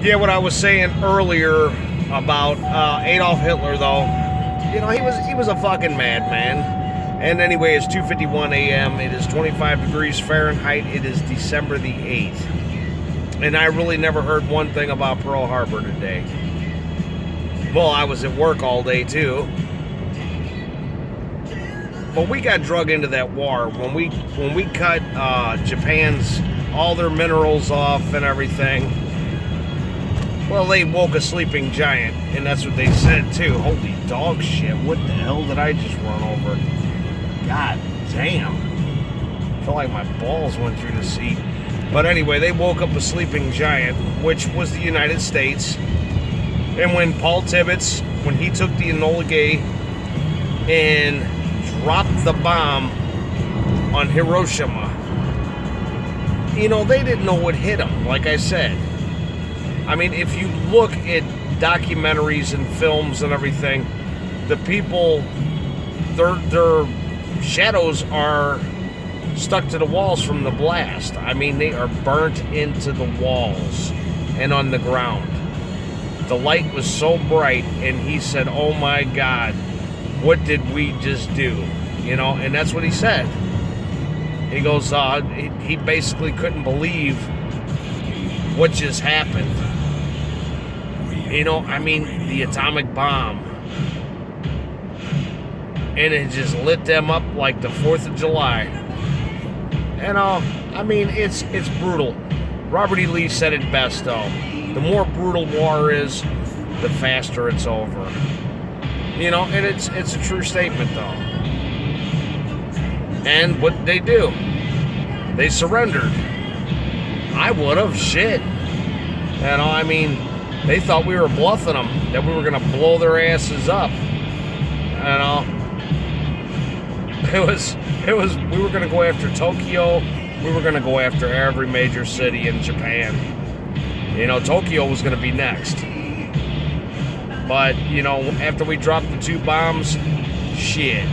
Yeah, what I was saying earlier about Adolf Hitler, though, he was a fucking madman. And anyway, it's 2:51 a.m. It is 25 degrees Fahrenheit. It is December the 8th. And I really never heard one thing about Pearl Harbor today. Well, I was at work all day, too. But we got drug into that war when we cut Japan's all their minerals off and everything. Well, they woke a sleeping giant, and that's what they said too. Holy dog shit! What the hell did I just run over? God damn! I felt like my balls went through the seat. But anyway, they woke up a sleeping giant, which was the United States. And when Paul Tibbets, when he took the Enola Gay and dropped the bomb on Hiroshima, they didn't know what hit them, like I said. I mean, if you look at documentaries and films and everything, the people, their shadows are stuck to the walls from the blast. I mean, they are burnt into the walls and on the ground. The light was so bright, and he said, "Oh my God, what did we just do?" And that's what he said. He goes, he basically couldn't believe what just happened. The atomic bomb. And it just lit them up like the 4th of July. It's brutal. Robert E. Lee said it best, though. The more brutal war is, the faster it's over. And it's a true statement, though. And what did they do? They surrendered. I would have. Shit. They thought we were bluffing them, that we were going to blow their asses up. We were going to go after Tokyo. We were going to go after every major city in Japan. Tokyo was going to be next. But, after we dropped the 2 bombs, shit.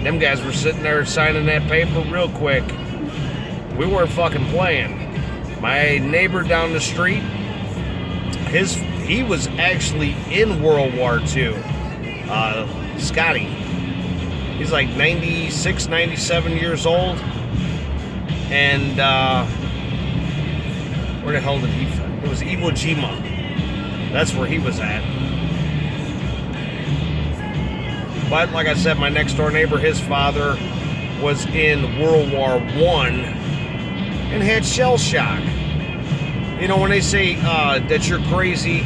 Them guys were sitting there signing that paper real quick. We weren't fucking playing. My neighbor down the street, he was actually in World War II. Scotty. He's like 96, 97 years old. And where the hell did he find? It was Iwo Jima. That's where he was at. But like I said, my next door neighbor, his father was in World War I and had shell shock. When they say that you're crazy,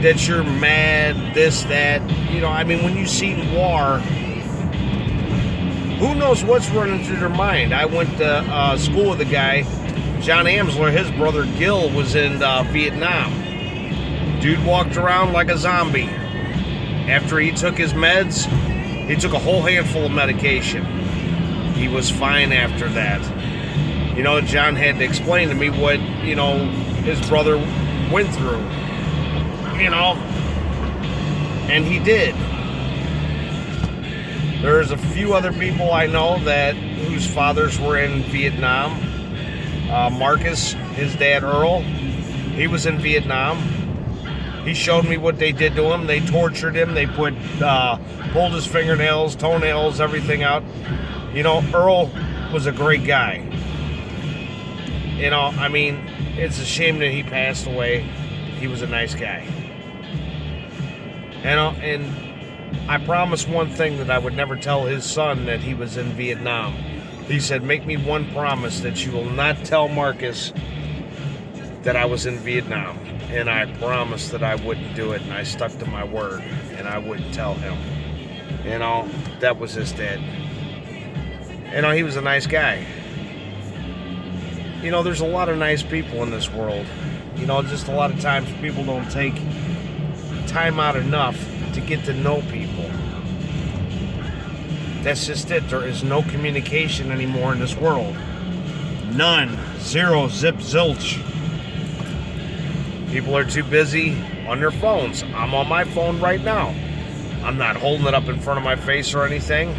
that you're mad, this, that, when you see war, who knows what's running through their mind? I went to school with a guy, John Amsler. His brother Gil was in Vietnam. Dude walked around like a zombie. After he took his meds, he took a whole handful of medication. He was fine after that. John had to explain to me what, his brother went through. And he did. There's a few other people I know whose fathers were in Vietnam. Marcus, his dad Earl, he was in Vietnam. He showed me what they did to him. They tortured him. They pulled his fingernails, toenails, everything out. Earl was a great guy. It's a shame that he passed away. He was a nice guy. And I promised one thing, that I would never tell his son that he was in Vietnam. He said, "Make me one promise that you will not tell Marcus that I was in Vietnam." And I promised that I wouldn't do it, and I stuck to my word, and I wouldn't tell him. That was his dad. He was a nice guy. There's a lot of nice people in this world. Just a lot of times people don't take time out enough to get to know people. That's just it. There is no communication anymore in this world. None. Zero. Zip. Zilch. People are too busy on their phones. I'm on my phone right now. I'm not holding it up in front of my face or anything.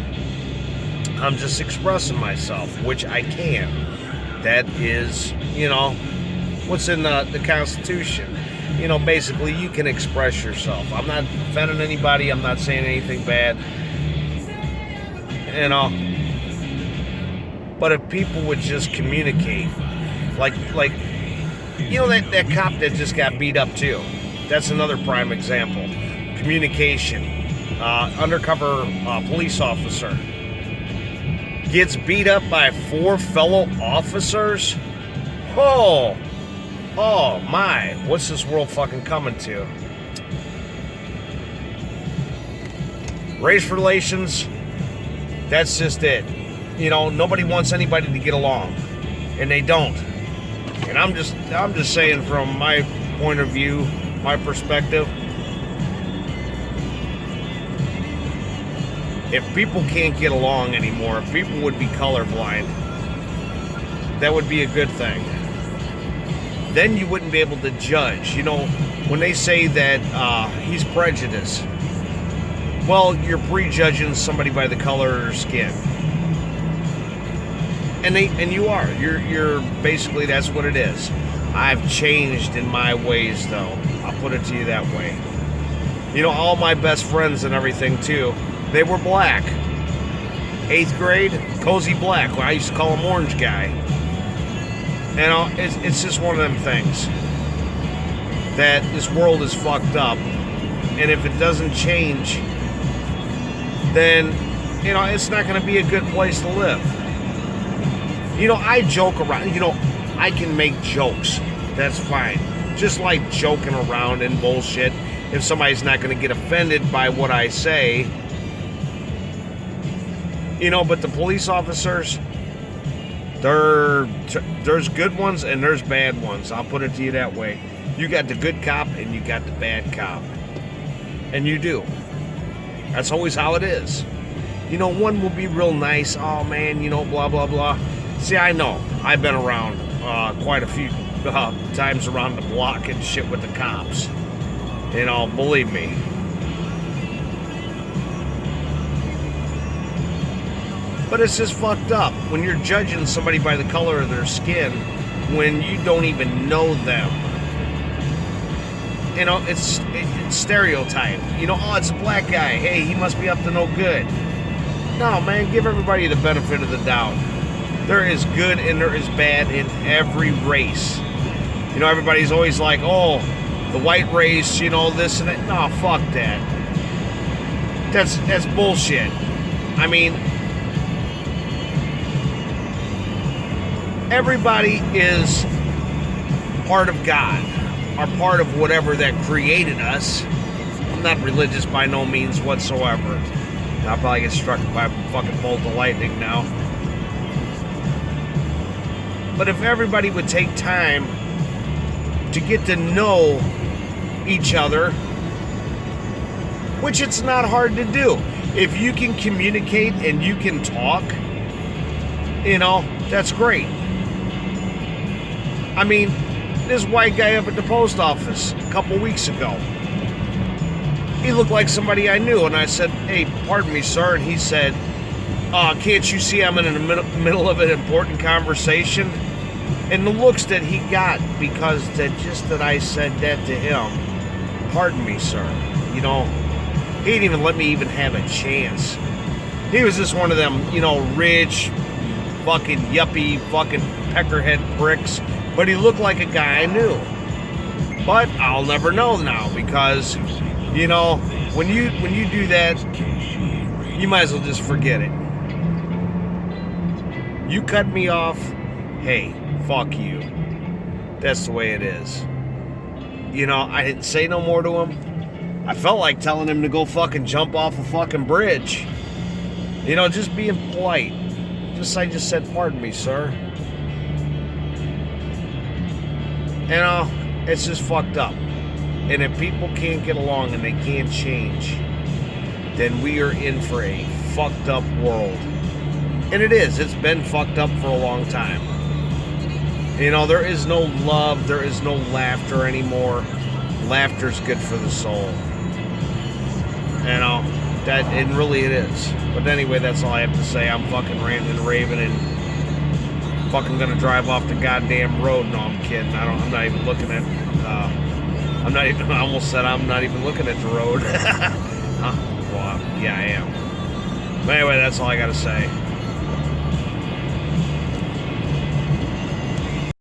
I'm just expressing myself, which I can. That is, what's in the Constitution. You know, basically, you can express yourself. I'm not offending anybody. I'm not saying anything bad. You know, but if people would just communicate, like you know, that cop that just got beat up too. That's another prime example. Communication. Undercover police officer gets beat up by 4 fellow officers. Oh my! What's this world fucking coming to? Race relations. That's just it. You know, nobody wants anybody to get along, and they don't. And I'm just saying from my point of view, my perspective. If people can't get along anymore, if people would be colorblind, that would be a good thing. Then you wouldn't be able to judge. You know, when they say that he's prejudiced, well, you're prejudging somebody by the color of their skin. And you are. You're basically, that's what it is. I've changed in my ways, though. I'll put it to you that way. You know, all my best friends and everything, too, they were black. 8th grade, cozy black. Well, I used to call him orange guy. You know, it's just one of them things. That this world is fucked up. And if it doesn't change, then, you know, it's not going to be a good place to live. You know, I joke around. You know, I can make jokes. That's fine. Just like joking around and bullshit. If somebody's not going to get offended by what I say. You know, but the police officers, there's good ones and there's bad ones. I'll put it to you that way. You got the good cop and you got the bad cop. And you do. That's always how it is. You know, one will be real nice. Oh, man, you know, blah, blah, blah. See, I know. I've been around quite a few times around the block and shit with the cops. You know, believe me. But it's just fucked up when you're judging somebody by the color of their skin when you don't even know them. You know, it's stereotype. You know, oh, it's a black guy. Hey, he must be up to no good. No, man, give everybody the benefit of the doubt. There is good and there is bad in every race. You know, everybody's always like, oh, the white race, you know, this and that. No, fuck that. That's bullshit. I mean, everybody is part of God, or part of whatever that created us. I'm not religious by no means whatsoever. I'll probably get struck by a fucking bolt of lightning now. But if everybody would take time to get to know each other, which it's not hard to do. If you can communicate and you can talk, you know, that's great. I mean, this white guy up at the post office a couple weeks ago, he looked like somebody I knew, and I said, hey, pardon me, sir, and he said, can't you see I'm in the middle of an important conversation? And the looks that he got because that I said that to him, pardon me, sir, you know, he didn't even let me even have a chance. He was just one of them, you know, rich, fucking yuppie, fucking peckerhead pricks, but he looked like a guy I knew. But I'll never know now because, you know, when you do that, you might as well just forget it. You cut me off, hey, fuck you. That's the way it is. You know, I didn't say no more to him. I felt like telling him to go fucking jump off a fucking bridge. You know, just being polite. I just said, pardon me, sir. You know, it's just fucked up. And if people can't get along and they can't change, then we are in for a fucked up world. And it is. It's been fucked up for a long time. You know, there is no love. There is no laughter anymore. Laughter's good for the soul. You know, and really it is. But anyway, that's all I have to say. I'm fucking ranting and raving and fucking gonna drive off the goddamn road. No, I'm kidding. I'm not even looking at. I almost said I'm not even looking at the road. Well, yeah, I am. But anyway, that's all I gotta say.